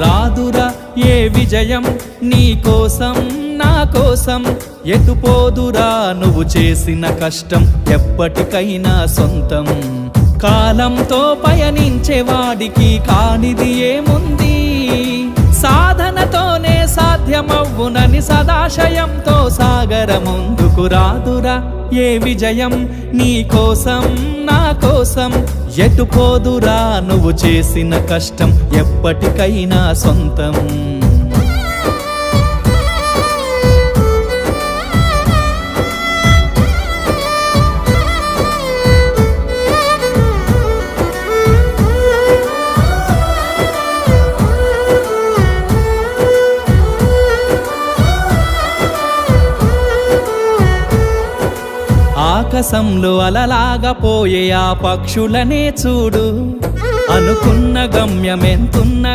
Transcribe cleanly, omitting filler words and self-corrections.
రాదురా ఏ విజయం నీ కోసం నా కోసం, ఎటుపోదురా నువ్వు చేసిన కష్టం ఎప్పటికైనా సొంతం. కాలంతో పయనించే వాడికి కానిది ఏముంది, సాధనతోనే సాధ్యమవ్వునని సదాశయంతో సాగర ముందుకు. రాదురా ఏ విజయం నీ కోసం నా కోసం, ఎటుపోదురా నువ్వు చేసిన కష్టం ఎప్పటికైనా సొంతం. ఆకాశంలో అలలాగా పోయే ఆ పక్షులనే చూడు, అనుకున్న గమ్యమెంతున్న